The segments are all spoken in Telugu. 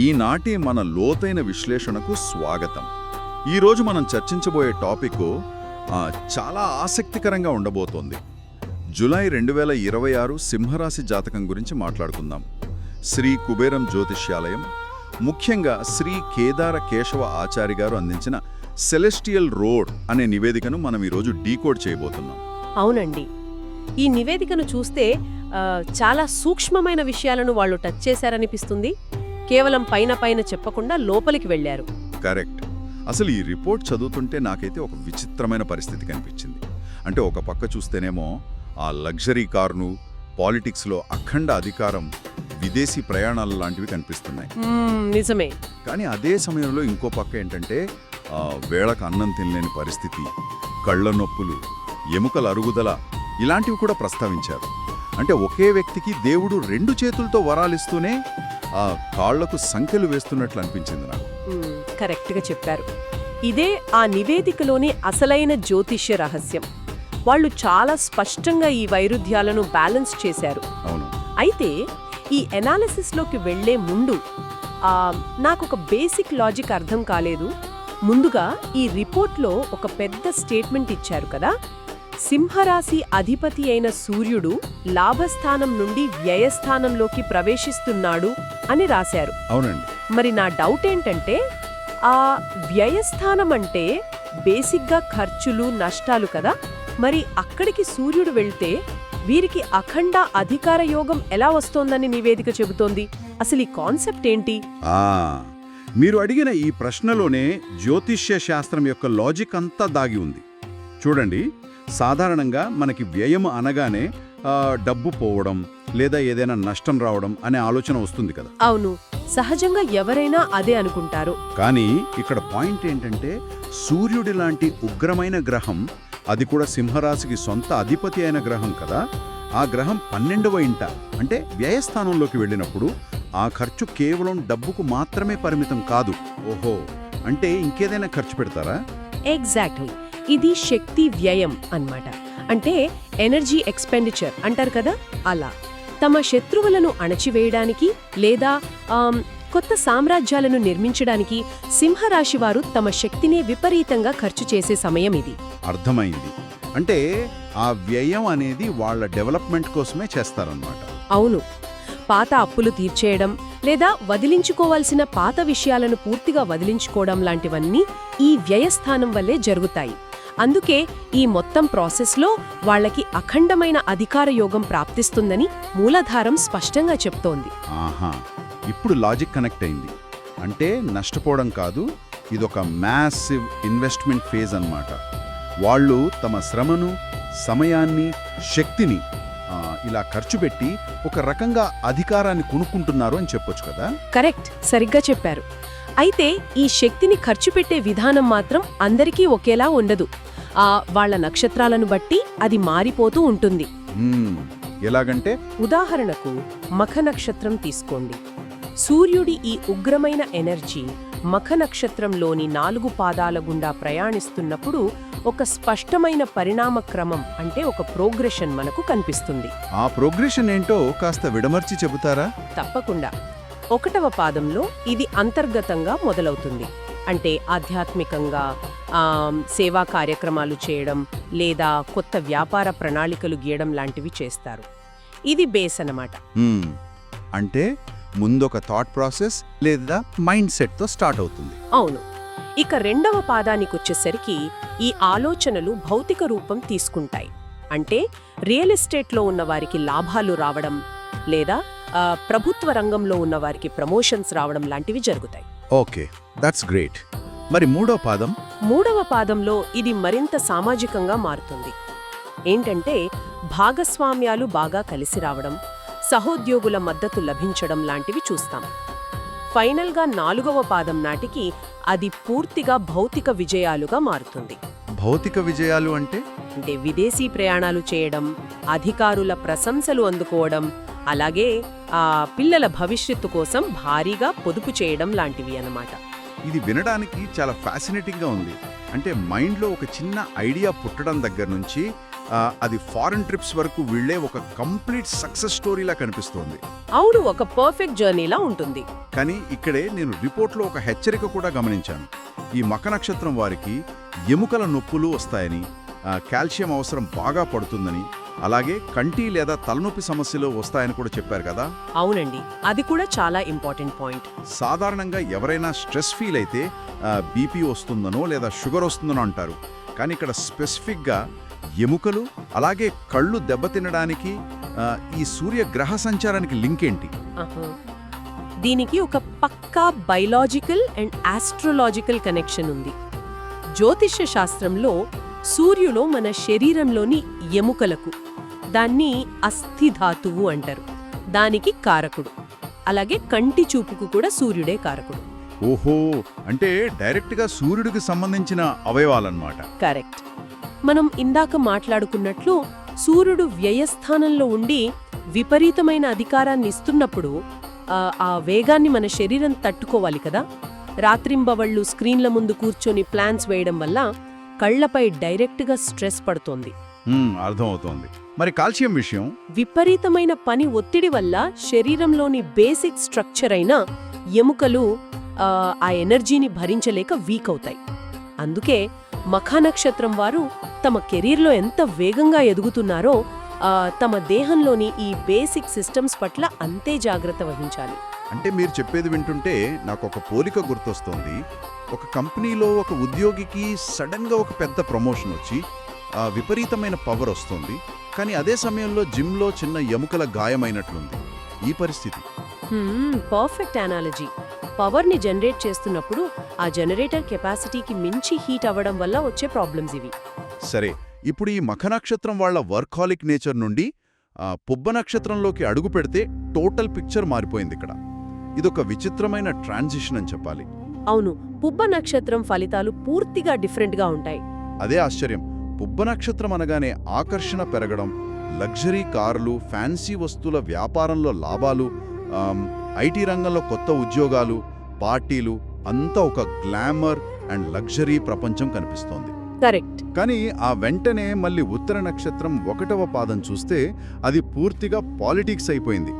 ఈనాటి మన లోతైన విశ్లేషణకు స్వాగతం. ఈరోజు మనం చర్చించబోయే టాపిక్ చాలా ఆసక్తికరంగా ఉండబోతోంది. జూలై 2026 సింహరాశి జాతకం గురించి మాట్లాడుకుందాం. శ్రీ కుబేరం జ్యోతిష్యాలయం, ముఖ్యంగా శ్రీ కేదార కేశవ ఆచారి గారు అందించిన సెలెస్టియల్ రోడ్ అనే నివేదికను మనం ఈరోజు డీకోడ్ చేయబోతున్నాం. అవునండి, ఈ నివేదికను చూస్తే చాలా సూక్ష్మమైన విషయాలను వాళ్ళు టచ్ చేశారనిపిస్తుంది. కేవలం పైన చెప్పకుండా లోపలికి వెళ్లారు. కరెక్ట్. అసలు ఈ రిపోర్ట్ చదువుతుంటే నాకైతే ఒక విచిత్రమైన పరిస్థితి కనిపించింది. అంటే ఒక పక్క చూస్తేనేమో ఆ లగ్జరీ కార్ను, పాలిటిక్స్లో అఖండ అధికారం, విదేశీ ప్రయాణాలు లాంటివి కనిపిస్తున్నాయి. నిజమే. కానీ అదే సమయంలో ఇంకో పక్క ఏంటంటే వేళకు అన్నం తినలేని పరిస్థితి, కళ్ళ నొప్పులు, ఎముకల అరుగుదల ఇలాంటివి కూడా ప్రస్తావించారు. అంటే ఒకే వ్యక్తికి దేవుడు 2 చేతులతో వరాలిస్తూనే ఆ కాళ్లకు సంఖ్యలు వేస్తున్నట్లు అనిపించింది నాకు. కరెక్ట్గా చెప్పారు. ఇదే ఆ నివేదికలోని అసలైన జ్యోతిష్య రహస్యం. వాళ్ళు చాలా స్పష్టంగా ఈ వైరుధ్యాలను బ్యాలెన్స్ చేశారు. అవును. అయితే ఈ ఎనాలిసిస్లోకి వెళ్లే ముందు నాకొక బేసిక్ లాజిక్ అర్థం కాలేదు. ముందుగా ఈ రిపోర్ట్లో ఒక పెద్ద స్టేట్మెంట్ ఇచ్చారు కదా, సింహరాశి అధిపతి అయిన సూర్యుడు లాభస్థానం నుండి వ్యయస్థానంలోకి ప్రవేశిస్తున్నాడు అని రాశారు. అవునండి. మరి నా డౌట్ ఏంటంటే, ఆ వ్యయస్థానం అంటే బేసిక్గా ఖర్చులు, నష్టాలు కదా. మరి అక్కడికి సూర్యుడు వెళ్తే వీరికి అఖండ అధికార యోగం ఎలా వస్తోందని నివేదిక చెబుతోంది? అసలు ఈ కాన్సెప్ట్ ఏంటి? మీరు అడిగిన ఈ ప్రశ్నలోనే జ్యోతిష్య శాస్త్రం యొక్క లాజిక్ అంతా దాగి ఉంది. చూడండి, సాధారణంగా మనకి వ్యయం అనగానే డబ్బు పోవడం లేదా ఏదైనా నష్టం రావడం అనే ఆలోచన వస్తుంది కదా. అవును, సహజంగా ఎవరైనా అదే అనుకుంటారు. కానీ ఇక్కడ పాయింట్ ఏంటంటే, సూర్యుడి లాంటి ఉగ్రమైన గ్రహం, అది కూడా సింహరాశికి సొంత అధిపతి అయిన గ్రహం కదా, ఆ గ్రహం 12వ ఇంట అంటే వ్యయస్థానంలోకి వెళ్ళినప్పుడు ఆ ఖర్చు కేవలం డబ్బుకు మాత్రమే పరిమితం కాదు. ఓహో, అంటే ఇంకేదైనా ఖర్చు పెడతారా? ఎగ్జాక్ట్లీ, ఇది శక్తి వ్యయం అన్నమాట. అంటే ఎనర్జీ ఎక్స్పెండిచర్ అంటారు కదా, అలా. తమ శత్రువులను అణచివేయడానికి లేదా కొత్త సామ్రాజ్యాలను నిర్మించడానికి సింహరాశి వారు తమ శక్తిని విపరీతంగా ఖర్చు చేసే సమయం ఇది. అర్థమైంది. అంటే ఆ వ్యయం అనేది వాళ్ళ డెవలప్మెంట్ కోసమే చేస్తారన్నమాట. అవును, పాత అప్పులు తీర్చేయడం లేదా వదిలించుకోవాల్సిన పాత విషయాలను పూర్తిగా వదిలించుకోవడం లాంటివన్నీ ఈ వ్యయస్థానం వల్లే జరుగుతాయి. అందుకే ఈ మొత్తం ప్రాసెస్లో వాళ్ళకి అఖండమైన అధికార యోగం ప్రాప్తిస్తుందని మూలాధారం స్పష్టంగా చెప్తోంది. ఆహా, ఇప్పుడు లాజిక్ కనెక్ట్ అయింది. అంటే నష్టపోవడం కాదు, ఇదొక మ్యాసివ్ ఇన్వెస్ట్మెంట్ ఫేజ్ అన్నమాట. వాళ్ళు తమ శ్రమను, సమయాన్ని, శక్తిని ఇలా ఖర్చు పెట్టి ఒక రకంగా అధికారాన్ని కొనుక్కుంటున్నారు అని చెప్పొచ్చు కదా. కరెక్ట్, సరిగ్గా చెప్పారు. అయితే ఈ శక్తిని ఖర్చు పెట్టే విధానం మాత్రం అందరికీ ఒకేలా ఉండదు. వాళ్ళ నక్షత్రాలను బట్టి అది మారిపోతూ ఉంటుంది. ఎలాగంటే, ఉదాహరణకు మఖ నక్షత్రం తీసుకోండి. సూర్యుడి ఈ ఉగ్రమైన ఎనర్జీ మఖ నక్షత్రంలోని 4 పాదాల గుండా ప్రయాణిస్తున్నప్పుడు ఒక స్పష్టమైన పరిణామ క్రమం, అంటే ఒక ప్రోగ్రెషన్ మనకు కనిపిస్తుంది. ఆ ప్రోగ్రెషన్ ఏంటో కాస్త విడమర్చి చెబుతారా? తప్పకుండా. 1వ పాదంలో ఇది అంతర్గతంగా మొదలవుతుంది. అంటే ఆధ్యాత్మికంగా సేవా కార్యక్రమాలు చేయడం లేదా కొత్త వ్యాపార ప్రణాళికలు గీయడం లాంటివి చేస్తారు. ఇది బేస్ అన్నమాట. అంటే ముందొక థాట్ ప్రాసెస్ లేదా మైండ్ సెట్తో స్టార్ట్ అవుతుంది. అవును. ఇక 2వ పాదానికొచ్చేసరికి ఈ ఆలోచనలు భౌతిక రూపం తీసుకుంటాయి. అంటే రియల్ ఎస్టేట్లో ఉన్న వారికి లాభాలు రావడం లేదా ప్రభుత్వ రంగంలో ఉన్న వారికి ప్రమోషన్స్ రావడం లాంటివి జరుగుతాయి. Okay, that's great. మరి 3వ పాదం? 3వ పాదంలో ఇది మరింత సామాజికంగా మారుతుంది. ఏంటంటే భాగస్వామ్యాలు బాగా కలిసి రావడం, సహోద్యోగుల మద్దతు లభించడం లాంటివి చూస్తాం. ఫైనల్గా 4వ పాదం నాటికి అది పూర్తిగా భౌతిక విజయాలుగా మారుతుంది. భౌతిక విజయాలు అంటే విదేశీ ప్రయాణాలు చేయడం, అధికారుల ప్రశంసలు అందుకోవడం, అలాగే పిల్లల భవిష్యత్తు కోసం భారీగా పొదుపు చేయడం లాంటివి అన్నమాట. ఇది వినడానికి చాలా ఫ్యాసినేటింగ్గా ఉంది. అంటే మైండ్లో ఒక చిన్న ఐడియా పుట్టడం దగ్గర నుంచి అది ఫారెన్ ట్రిప్స్ వరకు వీళ్ళే ఒక కంప్లీట్ సక్సెస్ స్టోరీలా కనిపిస్తోంది. అవును, ఒక పర్ఫెక్ట్ జర్నీలా ఉంటుంది. కానీ ఇక్కడే నేను రిపోర్ట్లో ఒక హెచ్చరిక కూడా గమనించాను. ఈ మఖ నక్షత్రం వారికి ఎముకల నొప్పులు వస్తాయని, కాల్షియం అవసరం బాగా పడుతుందని, అలాగే కంటి లేదా తలనొప్పి సమస్యలు వస్తాయని కూడా చెప్పారు కదా. అవునండి, అది కూడా చాలా ఇంపార్టెంట్ పాయింట్. సాధారణంగా ఎవరైనా స్ట్రెస్ ఫీల్ అయితే బీపీ వస్తుందనో లేదా షుగర్ వస్తుందనో అంటారు. కానీ ఇక్కడ స్పెసిఫిక్గా ఎముకలు అలాగే కళ్ళు దెబ్బతినడానికి ఈ సూర్యగ్రహ సంచారానికి లింక్ ఏంటి? దీనికి ఒక పక్కా బయలాజికల్ అండ్ ఆస్ట్రోలాజికల్ కనెక్షన్ ఉంది. జ్యోతిష్య శాస్త్రంలో సూర్యులో మన శరీరంలోని ఎముకలకు, దాన్ని అస్థిధాతువు అంటారు, దానికి కారకుడు. అలాగే కంటి చూపుకు కూడా సూర్యుడే కారకుడు. ఓహో, అంటే డైరెక్ట్గా సూర్యుడికి సంబంధించిన అవయవాలన్నమాట. కరెక్ట్. మనం ఇందాక మాట్లాడుకున్నట్లు సూర్యుడు వ్యయస్థానంలో ఉండి విపరీతమైన అధికారాన్ని ఇస్తున్నప్పుడు ఆ వేగాన్ని మన శరీరం తట్టుకోవాలి కదా. రాత్రింబవళ్ళు స్క్రీన్ల ముందు కూర్చొని ప్లాన్స్ వేయడం వల్ల కళ్లపై డైరెక్ట్గా స్ట్రెస్ పడుతోంది. అర్థమవుతోంది. మరి కాల్షియం విషయం? విపరీతమైన పని ఒత్తిడి వల్ల శరీరంలోని బేసిక్ స్ట్రక్చర్ అయిన ఎముకలు ఆ ఎనర్జీని భరించలేక వీక్ అవుతాయి. అందుకే మఖ నక్షత్రం వారు తమ కెరీర్లో ఎంత వేగంగా ఎదుగుతున్నారో తమ దేహంలోని ఈ బేసిక్ సిస్టమ్స్ పట్ల అంతే జాగ్రత్త వహించాలి. అంటే మీరు చెప్పేది వింటుంటే నాకు ఒక పోలిక గుర్తొస్తోంది. ఒక కంపెనీలో ఒక ఉద్యోగికి సడన్గా ఒక పెద్ద ప్రమోషన్ వచ్చి విపరీతమైన పవర్ వస్తుంది. కానీ అదే సమయంలో జిమ్లో చిన్న ఎముకల గాయమైనట్లుంది ఈ పరిస్థితి. Perfect analogy. పవర్ని జనరేట్ చేస్తున్నప్పుడు ఆ జనరేటర్ కెపాసిటీకి మించి హీట్ అవ్వడం వల్ల వచ్చే ప్రాబ్లమ్స్ ఇవి. సరే, ఇప్పుడు ఈ మఖ నక్షత్రం వాళ్ల వర్కాలిక్ నేచర్ నుండి పుబ్బ నక్షత్రంలోకి అడుగు పెడితే టోటల్ పిక్చర్ మారిపోయింది. ఇక్కడ ఇదొక విచిత్రమైన ట్రాన్సిషన్ అని చెప్పాలి. అవును, పుబ్బ నక్షత్రం ఫలితాలు పూర్తిగా డిఫరెంట్గా ఉంటాయి. అదే ఆశ్చర్యం. పుబ్బ నక్షత్రం అనగానే ఆకర్షణ పెరగడం, లగ్జరీ కార్లు, ఫ్యాన్సీ వస్తువుల వ్యాపారంలో లాభాలు, ఐటీ రంగంలో కొత్త ఉద్యోగాలు, పార్టీలు, అంతా ఒక గ్లామర్ అండ్ లగ్జరీ ప్రపంచం కనిపిస్తోంది. కరెక్ట్. కానీ ఆ వెంటనే మళ్ళీ ఉత్తర నక్షత్రం 1వ పాదం చూస్తే అది పూర్తిగా పాలిటిక్స్ అయిపోయింది.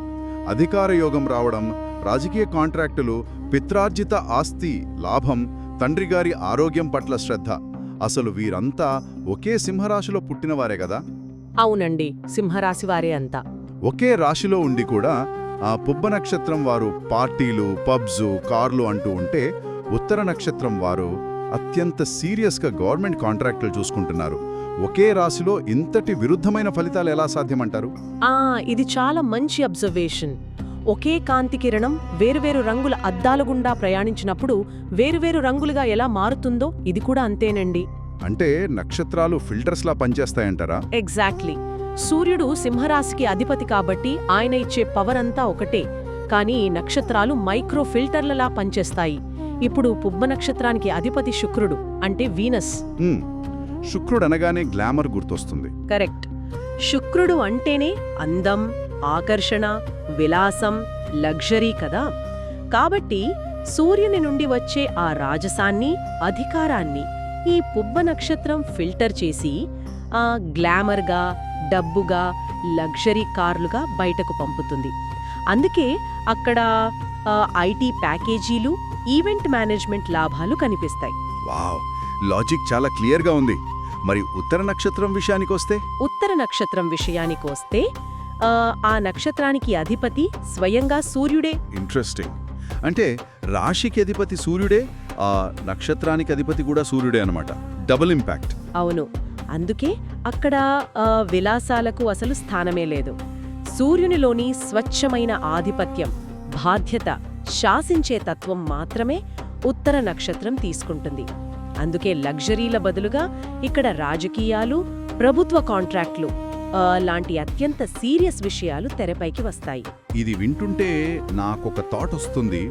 అధికార యోగం రావడం, రాజకీయ కాంట్రాక్టులు, పిత్రార్జిత ఆస్తి లాభం, తండ్రిగారి ఆరోగ్యం పట్ల శ్రద్ధ. అసలు వీరంతా ఒకే సింహరాశిలో పుట్టినవారే కదా. అవునండి, సింహరాశి వారే అంతా. ఒకే రాశిలో ఉండి కూడా ఆ పుబ్బ నక్షత్రం వారు పార్టీలు, పబ్జు, కార్లు అంటూ ఉంటే ఉత్తర నక్షత్రం వారు అత్యంత సీరియస్గా గవర్నమెంట్ కాంట్రాక్టులు చూసుకుంటున్నారు. ఒకే రాశిలో ఇంతటి విరుద్ధమైన ఫలితాలు ఎలా సాధ్యమంటారు? ఇది చాలా మంచి అబ్జర్వేషన్. ఒకే కాంతి కిరణం వేరువేరు రంగుల అద్దాల గుండా ప్రయాణించినప్పుడు వేరువేరు రంగులుగా ఎలా మారుతుందో ఇది కూడా అంతేనండి. అంటే నక్షత్రాలు ఫిల్టర్స్లా పనిచేస్తాయంటారా? ఎగ్జాక్ట్లీ. సూర్యుడు సింహరాశికి అధిపతి కాబట్టి ఆయన ఇచ్చే పవర్ అంతా ఒకటే, కానీ నక్షత్రాలు మైక్రో ఫిల్టర్లలా పనిచేస్తాయి. ఇప్పుడు పుబ్బ నక్షత్రానికి అధిపతి శుక్రుడు, అంటే వీనస్. శుక్రుడు అనగానే గ్లామర్ గుర్తొస్తుంది. కరెక్ట్. శుక్రుడు అంటేనే అందం, ఆకర్షణ, విలాసం, లగ్జరీ కదా. కాబట్టి సూర్యుని నుండి వచ్చే ఆ రాజసాన్ని, అధికారాన్ని ఈ పుబ్బ నక్షత్రం ఫిల్టర్ చేసి గ్లామర్గా, డబ్బుగా, లగ్జరీ కార్లుగా బయటకు పంపుతుంది. అందుకే అక్కడ ఐటీ ప్యాకేజీలు, ఈవెంట్ మేనేజ్మెంట్ లాభాలు కనిపిస్తాయి. వావ్, లాజిక్ చాలా క్లియర్గా ఉంది. మరి ఉత్తర నక్షత్రం విషయానికొస్తే? ఉత్తర నక్షత్రం విషయానికొస్తే ఆ నక్షత్రానికి అధిపతి స్వయంగా సూర్యుడే. ఇంట్రెస్టింగ్. అంటే రాశికి అధిపతి సూర్యుడే, ఆ నక్షత్రానికి అధిపతి కూడా సూర్యుడే అన్నమాట. Double impact. అవును, అందుకే అక్కడ విలాసాలకు అసలు స్థానమే లేదు. సూర్యునిలోని స్వచ్ఛమైన ఆధిపత్యం, బాధ్యత, శాసించే తత్వం మాత్రమే ఉత్తర నక్షత్రం తీసుకుంటుంది. అందుకే లగ్జరీల బదులుగా ఇక్కడ రాజకీయాలు, ప్రభుత్వ కాంట్రాక్ట్లు లాంటి అత్యంత సీరియస్ విషయాలు తెరపైకి వస్తాయి. ఇది వింటుంటే నాకొక థాట్ వస్తుంది.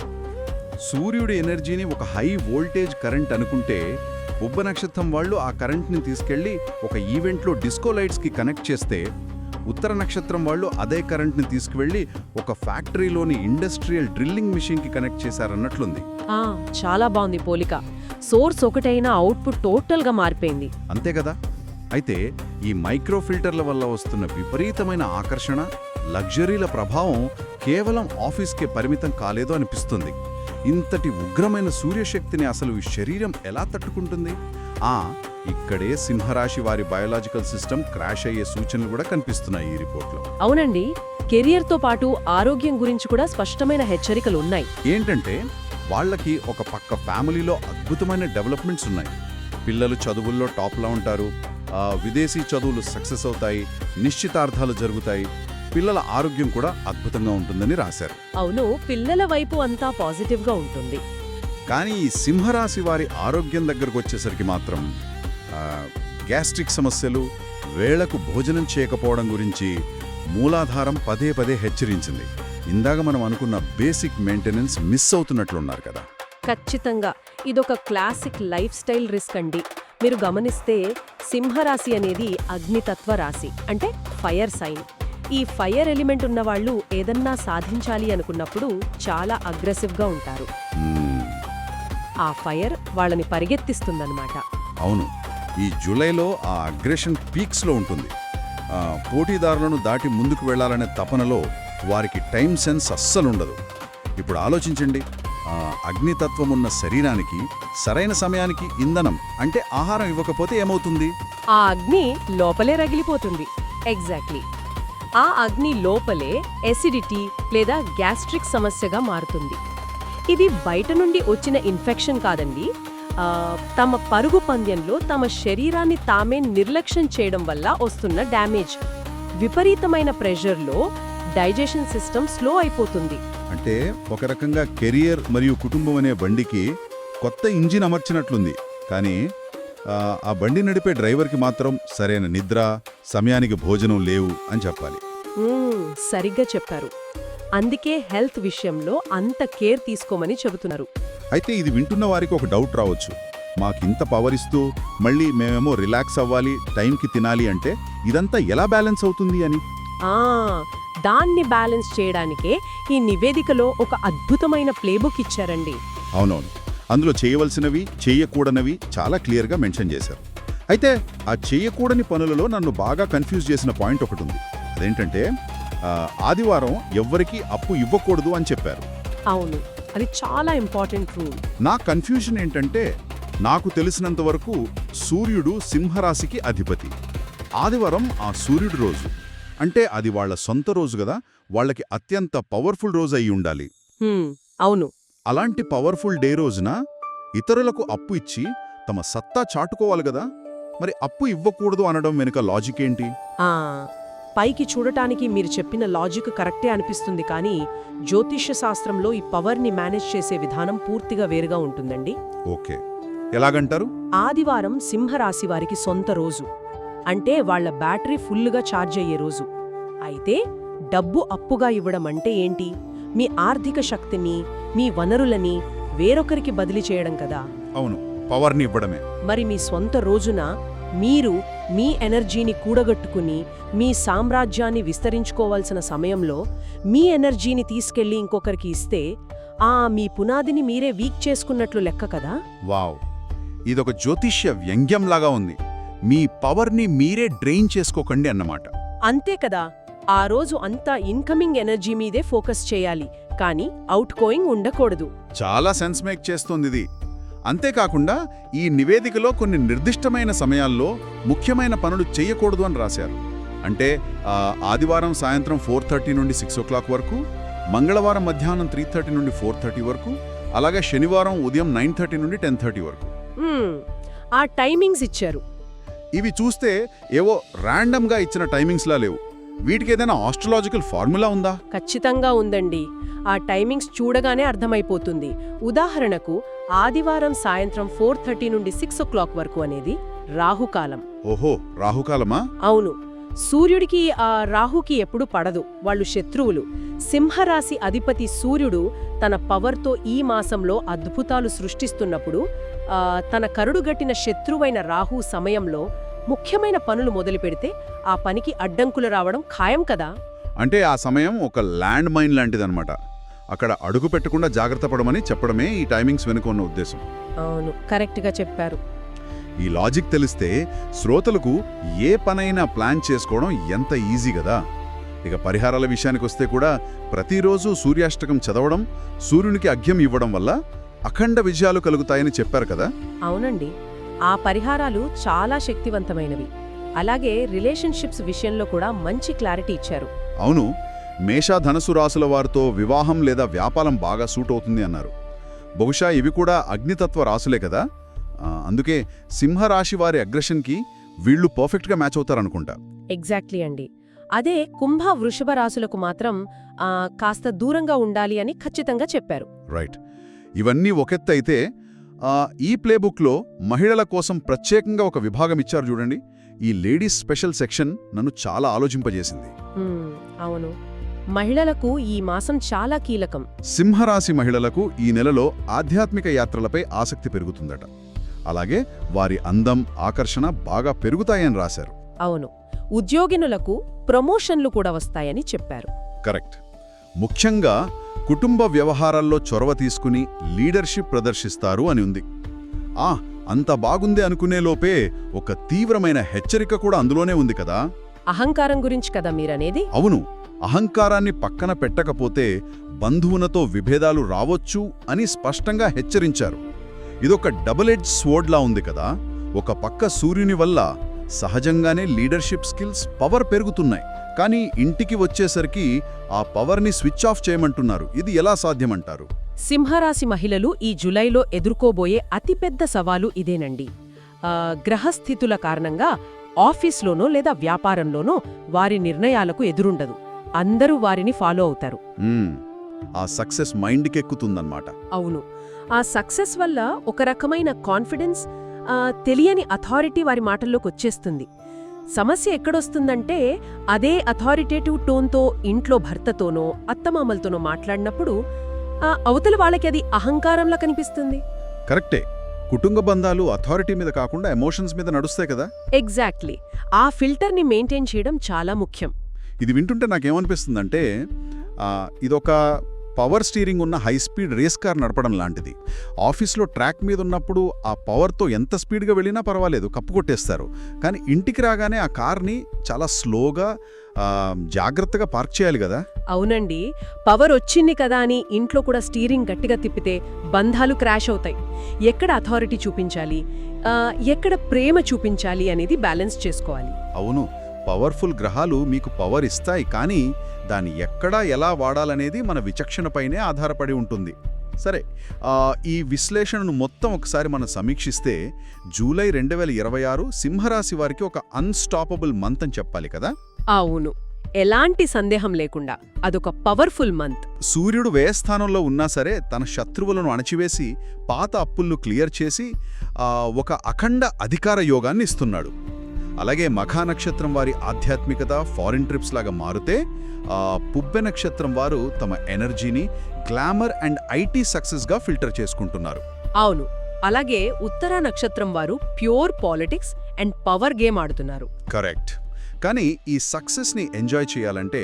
సూర్యుడి ఎనర్జీని ఒక హై వోల్టేజ్ కరెంట్ అనుకుంటే పుబ్బ నక్షత్రం వాళ్ళు ఆ కరెంట్ని తీసుకెళ్లి ఒక ఈవెంట్లో డిస్కో లైట్స్కి కనెక్ట్ చేస్తే, ఉత్తర నక్షత్రం వాళ్ళు అదే కరెంట్ని తీసుకువెళ్లి ఒక ఫ్యాక్టరీలోని ఇండస్ట్రియల్ డ్రిల్లింగ్ మిషన్కి కనెక్ట్ చేశారన్నట్లుంది. చాలా బాగుంది పోలిక. సోర్స్ ఒకటైనా అవుట్పుట్ టోటల్గా మారిపోయింది. అంతే కదా. అయితే ఈ మైక్రో ఫిల్టర్ల వల్ల వస్తున్న విపరీతమైన ఆకర్షణ, లగ్జరీల ప్రభావం కేవలం ఆఫీస్కే పరిమితం కాలేదు అనిపిస్తుంది. ఇంతటి ఉగ్రమైన సూర్యశక్తిని అసలు ఈ శరీరం ఎలా తట్టుకుంటుంది? ఇక్కడే సింహరాశి వారి బయోలాజికల్ సిస్టమ్ క్రాష్ అయ్యే సూచనలు కూడా కనిపిస్తున్నాయి ఈ రిపోర్ట్లో. అవునండి, కెరియర్తో పాటు ఆరోగ్యం గురించి కూడా స్పష్టమైన హెచ్చరికలు ఉన్నాయి. ఏంటంటే వాళ్ళకి ఒక పక్క ఫ్యామిలీలో అద్భుతమైన డెవలప్మెంట్స్ ఉన్నాయి. పిల్లలు చదువుల్లో టాప్లా ఉంటారు, విదేశీ చదువులు సక్సెస్ అవుతాయి, నిశ్చితార్థాలు జరుగుతాయి, పిల్లల ఆరోగ్యం కూడా అద్భుతంగా ఉంటుందని రాశారు. అవును, పిల్లల వైపు అంతా పాజిటివ్గా ఉంటుంది. కానీ ఈ సింహరాశి వారి ఆరోగ్యం దగ్గరకు వచ్చేసరికి మాత్రం గ్యాస్ట్రిక్ సమస్యలు, వేళకు భోజనం చేయకపోవడం గురించి మూలాధారం పదే పదే హెచ్చరించింది. ఇందాక మనం అనుకున్న బేసిక్ మెయింటెనెన్స్ మిస్ అవుతున్నట్లున్నారు కదా. ఖచ్చితంగా ఇదొక క్లాసిక్ లైఫ్ స్టైల్ రిస్క్ అండి. మీరు గమనిస్తే సింహరాశి అనేది అగ్నితత్వ రాశి, అంటే ఫైర్ సైన్. ఈ ఫైర్ ఎలిమెంట్ ఉన్నవాళ్లు ఏదన్నా సాధించాలి అనుకున్నప్పుడు చాలా అగ్రెసివ్గా ఉంటారు. ఆ ఫైర్ వాళ్ళని పరిగెత్తిస్తుందన్నమాట. అవును, ఈ జూలైలో ఆ అగ్రెషన్ పీక్స్లో ఉంటుంది. పోటీదారులను దాటి ముందుకు వెళ్లాలనే తపనలో వారికి టైం సెన్స్ అస్సలుండదు. ఇప్పుడు ఆలోచించండి, అగ్నితత్వం ఉన్న శరీరానికి సరైన సమయానికి ఇంధనం అంటే ఆహారం ఇవ్వకపోతే ఏమవుతుంది? ఆ అగ్ని లోపలే రగిలిపోతుంది. ఎగ్జాక్ట్లీ. ఆ అగ్ని లోపలే ఎసిడిటీ లేదా గ్యాస్ట్రిక్ సమస్యగా మారుతుంది. ఇది బయట నుండి వచ్చిన ఇన్ఫెక్షన్ కాదండి, తమ పరుగు పందెంలో తమ శరీరాన్ని తామే నిర్లక్ష్యం చేయడం వల్ల వస్తున్న డ్యామేజ్. విపరీతమైన ప్రెషర్లో డైజెషన్ సిస్టమ్ స్లో అయిపోతుంది. అంటే ఒక రకంగా కెరియర్ మరియు కుటుంబం అనే బండికి కొత్త ఇంజిన్ అమర్చినట్లుంది. కానీ ఆ బండి నడిపే డ్రైవర్కి మాత్రం సరైన నిద్ర, సమయానికి భోజనం లేవు అని చెప్పాలి. సరిగ్గా చెప్పారు. అందుకే హెల్త్ విషయంలో అంత కేర్ తీసుకోమని చెబుతున్నారు. అయితే ఇది వింటున్న వారికి ఒక డౌట్ రావచ్చు, మాకింత పవర్ ఇస్తూ మళ్ళీ మేమేమో రిలాక్స్ అవ్వాలి, టైంకి తినాలి అంటే ఇదంతా ఎలా బ్యాలెన్స్ అవుతుంది అని. దాన్ని బ్యాలెన్స్ చేయడానికే ఈ నివేదికలో ఒక అద్భుతమైన ప్లేబుక్ ఇచ్చారండి. అవునవును, అందులో చేయవలసినవి, చేయకూడనివి చాలా క్లియర్గా మెన్షన్ చేశారు. అయితే ఆ చేయకూడని పనులలో నన్ను బాగా కన్ఫ్యూజ్ చేసిన పాయింట్ ఒకటి ఉంది. అదేంటంటే ఆదివారం ఎవ్వరికీ అప్పు ఇవ్వకూడదు అని చెప్పారు. అవును, అది చాలా ఇంపార్టెంట్ రూల్. నా కన్ఫ్యూజన్ ఏంటంటే, నాకు తెలిసినంత వరకు సూర్యుడు సింహరాశికి అధిపతి. ఆదివారం ఆ సూర్యుడి రోజు, అంటే అది వాళ్ల సొంత రోజు కదా, వాళ్ళకి అత్యంత పవర్ఫుల్ రోజు అయి ఉండాలి. అవును. అలాంటి పవర్ఫుల్ డే రోజున ఇతరులకు అప్పు ఇచ్చి తమ సత్తా చాటుకోవాలి కదా. మరి అప్పు ఇవ్వకూడదు అనడం వెనుక లాజిక్ ఏంటి? పైకి చూడటానికి మీరు చెప్పిన లాజిక్ కరెక్టే అనిపిస్తుంది, కానీ జ్యోతిష్య శాస్త్రంలో ఈ పవర్ని మేనేజ్ చేసే విధానం పూర్తిగా వేరుగా ఉంటుందండి. ఓకే, ఎలాగంటారు? ఆదివారం సింహరాశి వారికి సొంత రోజు, అంటే వాళ్ల బ్యాటరీ ఫుల్లుగా ఛార్జ్ అయ్యే రోజు. అయితే డబ్బు అప్పుగా ఇవ్వడం అంటే ఏంటి? మీ ఆర్థిక శక్తిని, మీ వనరులని వేరొకరికి బదిలీ చేయడం కదా. అవును, పవర్ని ఇవ్వడమే. మరి మీ సొంత రోజున మీరు మీ ఎనర్జీని కూడగట్టుకుని మీ సామ్రాజ్యాన్ని విస్తరించుకోవాల్సిన సమయంలో మీ ఎనర్జీని తీసుకెళ్లి ఇంకొకరికి ఇస్తే మీ పునాదిని మీరే వీక్ చేసుకున్నట్లు లెక్క కదా. వావ్, ఇదొక జ్యోతిష్య వ్యంగ్యంలాగా ఉంది. మీ పవర్ని మీరే డ్రైన్ చేసుకోకండి అన్నమాట. అంతే కదా. ఆ రోజు అంతా ఇన్కమింగ్ ఎనర్జీ మీదే ఫోకస్ చేయాలి, కానీ అవుట్ గోయింగ్ ఉండకూడదు. చాలా సెన్స్ మేక్ చేస్తోంది ఇది. అంతేకాకుండా ఈ నివేదికలో కొన్ని నిర్దిష్టమైన సమయాల్లో ముఖ్యమైన పనులు చేయకూడదు అని రాశారు. అంటే ఆదివారం సాయంత్రం 4:30 నుండి 6 o'clock వరకు, మంగళవారం మధ్యాహ్నం 3:30 నుండి 4:30 వరకు, అలాగే శనివారం ఉదయం 9:30 నుండి 10:30 వరకు ఆ టైమింగ్స్ ఇచ్చారు. ఇవి చూస్తే ఏవో ర్యాండమ్గా ఇచ్చిన టైమింగ్స్లా లేవు. వీటికి ఏదైనా ఆస్ట్రాలజికల్ ఫార్ములా ఉందా? ఖచ్చితంగా ఉందండి. ఆ టైమింగ్స్ చూడగానే అర్థమైపోతుంది. ఉదాహరణకు ఆదివారం సాయంత్రం 4:30 నుండి 6 o'clock వరకు అనేది రాహుకాలం. ఓహో, రాహుకాలమా? అవును. సూర్యుడికి రాహుకి ఎప్పుడు పడదు, వాళ్ళు శత్రువులు. సింహరాశి అధిపతి సూర్యుడు తన పవర్తో ఈ మాసంలో అద్భుతాలు సృష్టిస్తున్నప్పుడు తన కరుడుగట్టిన శత్రువైన రాహు సమయంలో ముఖ్యమైన పనులు మొదలుపెడితే ఆ పనికి అడ్డంకులు రావడం ఖాయం కదా. అంటే ఆ సమయం ఒక ల్యాండ్ మైన్ లాంటిదన్నమాట. అక్కడ అడుగు పెట్టకుండా జాగ్రత్త పడమని చెప్పడమే ఈ టైమింగ్స్ వెనుక ఉన్న ఉద్దేశం. అవును, కరెక్ట్గా చెప్పారు. ఈ లాజిక్ తెలిస్తే శ్రోతలకు ఏ పనైనా ప్లాన్ చేసుకోవడం ఎంత ఈజీ కదా. ఇక పరిహారాల విషయానికొస్తే కూడా ప్రతిరోజు సూర్యాష్టకం చదవడం, సూర్యునికి అర్ఘ్యం ఇవ్వడం వల్ల అఖండ విజయాలు కలుగుతాయని చెప్పారు కదా. అవునండి, ఆ పరిహారాలు చాలా శక్తివంతమైనవి. అలాగే రిలేషన్షిప్స్ విషయంలో కూడా మంచి క్లారిటీ ఇచ్చారు. అవును, మేష ధనుసు రాసుల వారితో వివాహం లేదా వ్యాపారం బాగా సూట్ అవుతుంది అన్నారు. బహుశా ఇవి కూడా అగ్నితత్వ రాసులే కదా. అందుకే సింహరాశి వారి అగ్రెషన్కి వీళ్ళు పర్ఫెక్ట్గా మ్యాచ్ అవుతారనుకుంటా. ఎగ్జాక్ట్లీ అండి. అదే కుంభ వృషభ రాసులకు మాత్రం కాస్త దూరంగా ఉండాలి అని ఖచ్చితంగా చెప్పారు. రైట్. ఇవన్నీ ఒకెత్తైతే ఈ ప్లేబుక్లో మహిళల కోసం ప్రత్యేకంగా ఒక విభాగం ఇచ్చారు చూడండి. ఈ లేడీస్ స్పెషల్ సెక్షన్ నన్ను చాలా ఆలోచింపజేసింది. అవును, మహిళలకు ఈ మాసం చాలా కీలకం. సింహరాశి మహిళలకు ఈ నెలలో ఆధ్యాత్మిక యాత్రలపై ఆసక్తి పెరుగుతుందట. అలాగే వారి అందం, ఆకర్షణ బాగా పెరుగుతాయని రాశారు. అవును, ఉద్యోగినులకు ప్రమోషన్లు కూడా వస్తాయని చెప్పారు. కరెక్ట్. ముఖ్యంగా కుటుంబ వ్యవహారాల్లో చొరవ తీసుకుని లీడర్షిప్ ప్రదర్శిస్తారు అని ఉంది. అంత బాగుంది అనుకునేలోపే ఒక తీవ్రమైన హెచ్చరిక కూడా అందులోనే ఉంది కదా. అహంకారం గురించి కదా మీరనేది? అవును, అహంకారాన్ని పక్కన పెట్టకపోతే బంధువులతో విభేదాలు రావొచ్చు అని స్పష్టంగా హెచ్చరించారు. ఇదొక డబుల్ ఎడ్జ్ స్వోర్డ్లా ఉంది కదా. ఒక పక్క సూర్యుని వల్ల సహజంగానే లీడర్షిప్ స్కిల్స్, పవర్ పెరుగుతున్నాయి. కానీ ఇంటికి వచ్చేసరికి ఆ పవర్ని స్విచ్ ఆఫ్ చేయమంటున్నారు. ఇది ఎలా సాధ్యమంటారు? సింహరాశి మహిళలు ఈ జులైలో ఎదుర్కోబోయే అతిపెద్ద సవాలు ఇదేనండి. గ్రహస్థితుల కారణంగా ఆఫీస్లోనో లేదా వ్యాపారంలోనో వారి నిర్ణయాలకు ఎదురుండదు. అందరూ వారిని ఫాలో అవుతారు. ఆ సక్సెస్ మైండ్కెక్కుతుందన్నమాట. అవును, ఆ సక్సెస్ వల్ల ఒక రకమైన కాన్ఫిడెన్స్, తెలియని అథారిటీ వారి మాటల్లోకి వచ్చేస్తుంది. సమస్య ఎక్కడొస్తుందంటే అదే అథారిటేటివ్ టోన్తో ఇంట్లో భర్తతోనో అత్తమామలతోనో మాట్లాడినప్పుడు అవతల వాళ్ళకి అది అహంకారంలా కనిపిస్తుంది. కరెక్టే. కుటుంబ బంధాలు అథారిటీ మీద కాకుండా ఎమోషన్స్ మీద నడుస్తాయి కదా. ఎగ్జాక్ట్లీ. ఆ ఫిల్టర్ని మెయింటైన్ చేయడం చాలా ముఖ్యం. ఇది వింటుంటే నాకేమనిపిస్తుందంటే ఇదొక పవర్ స్టీరింగ్ ఉన్న హై స్పీడ్ రేస్ కార్ నడపడం లాంటిది. ఆఫీస్లో ట్రాక్ మీద ఉన్నప్పుడు ఆ పవర్తో ఎంత స్పీడ్గా వెళ్ళినా పర్వాలేదు, కప్పు కొట్టేస్తారు. కానీ ఇంటికి రాగానే ఆ కార్ని చాలా స్లోగా, జాగ్రత్తగా పార్క్ చేయాలి కదా. అవునండి, పవర్ వచ్చింది కదా అని ఇంట్లో కూడా స్టీరింగ్ గట్టిగా తిప్పితే బంధాలు క్రాష్ అవుతాయి. ఎక్కడ అథారిటీ చూపించాలి, ఎక్కడ ప్రేమ చూపించాలి అనేది బ్యాలెన్స్ చేసుకోవాలి. అవును, పవర్ఫుల్ గ్రహాలు మీకు పవర్ ఇస్తాయి, కానీ దాన్ని ఎక్కడా ఎలా వాడాలనేది మన విచక్షణపైనే ఆధారపడి ఉంటుంది. సరే, ఈ విశ్లేషణను మొత్తం ఒకసారి మనం సమీక్షిస్తే జూలై 2026 సింహరాశి వారికి ఒక అన్స్టాపబుల్ మంత్ అని చెప్పాలి కదా. అవును, ఎలాంటి సందేహం లేకుండా అదొక పవర్ఫుల్ మంత్. సూర్యుడు వ్యయస్థానంలో ఉన్నా సరే తన శత్రువులను అణచివేసి పాత అప్పులను క్లియర్ చేసి ఒక అఖండ అధికార యోగాన్ని ఇస్తున్నాడు. అలాగే మఖా నక్షత్రం వారి ఆధ్యాత్మికత, ఫారిన్ ట్రిప్స్ లాగా మారితే పుబ్బె నక్షత్రం వారు తమ ఎనర్జీని గ్లామర్ అండ్ ఐటీ సక్సెస్గా ఫిల్టర్ చేసుకుంటున్నారు. అవును, అలాగే ఉత్తరా నక్షత్రం వారు pure politics and power game ఆడుతున్నారు. కరెక్ట్. కానీ ఈ సక్సెస్ని ఎంజాయ్ చేయాలంటే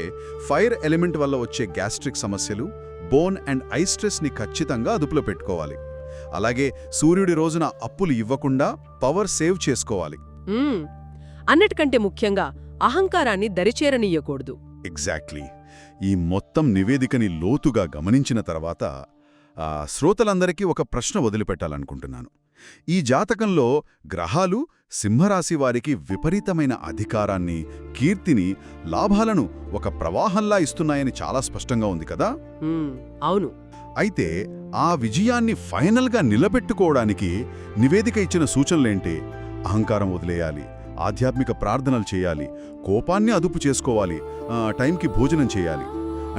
ఫైర్ ఎలిమెంట్ వల్ల వచ్చే గ్యాస్ట్రిక్ సమస్యలు, బోన్ అండ్ ఐ స్ట్రెస్ని ఖచ్చితంగా అదుపులో పెట్టుకోవాలి. అలాగే సూర్యుడి రోజున అప్పులు ఇవ్వకుండా పవర్ సేవ్ చేసుకోవాలి. అన్నిటికంటే ముఖ్యంగా అహంకారాన్ని దరిచేరనీయకూడదు. ఎగ్జాక్ట్లీ. ఈ మొత్తం నివేదికని లోతుగా గమనించిన తర్వాత శ్రోతలందరికీ ఒక ప్రశ్న వదిలిపెట్టాలనుకుంటున్నాను. ఈ జాతకంలో గ్రహాలు సింహరాశి వారికి విపరీతమైన అధికారాన్ని, కీర్తిని, లాభాలను ఒక ప్రవాహంలా ఇస్తున్నాయని చాలా స్పష్టంగా ఉంది కదా. అవును. అయితే ఆ విజయాన్ని ఫైనల్గా నిలబెట్టుకోవడానికి నివేదిక ఇచ్చిన సూచనలేంటి? అహంకారం వదిలేయాలి, ఆధ్యాత్మిక ప్రార్థనలు చేయాలి, కోపాన్ని అదుపు చేసుకోవాలి, టైంకి భోజనం చేయాలి.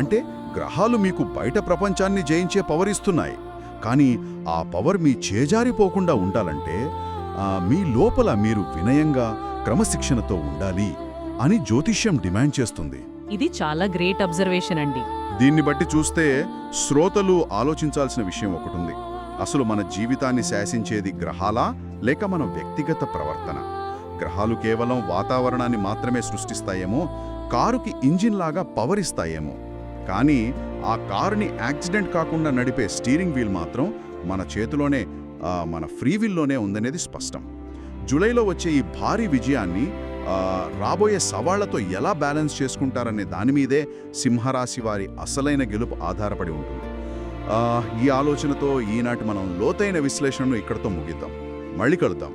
అంటే గ్రహాలు మీకు బయట ప్రపంచాన్ని జయించే పవర్ ఇస్తున్నాయి. కానీ ఆ పవర్ మీ చేజారిపోకుండా ఉండాలంటే మీ లోపల మీరు వినయంగా, క్రమశిక్షణతో ఉండాలి అని జ్యోతిష్యం డిమాండ్ చేస్తుంది. ఇది చాలా గ్రేట్ అబ్జర్వేషన్ అండి. దీన్ని బట్టి చూస్తే శ్రోతలు ఆలోచించాల్సిన విషయం ఒకటుంది. అసలు మన జీవితాన్ని శాసించేది గ్రహాలా లేక మన వ్యక్తిగత ప్రవర్తన? గ్రహాలు కేవలం వాతావరణాన్ని మాత్రమే సృష్టిస్తాయేమో, కారుకి ఇంజిన్ లాగా పవర్ ఇస్తాయేమో, కానీ ఆ కారుని యాక్సిడెంట్ కాకుండా నడిపే స్టీరింగ్ వీల్ మాత్రం మన చేతిలోనే, మన ఫ్రీ వీల్లోనే ఉందనేది స్పష్టం. జూలైలో వచ్చే ఈ భారీ విజయాన్ని రాబోయే సవాళ్లతో ఎలా బ్యాలెన్స్ చేసుకుంటారనే దానిమీదే సింహరాశి వారి అసలైన గెలుపు ఆధారపడి ఉంటుంది. ఈ ఆలోచనతో ఈనాటి మనం లోతైన విశ్లేషణను ఇక్కడితో ముగిద్దాం. మళ్ళీ కలుద్దాం.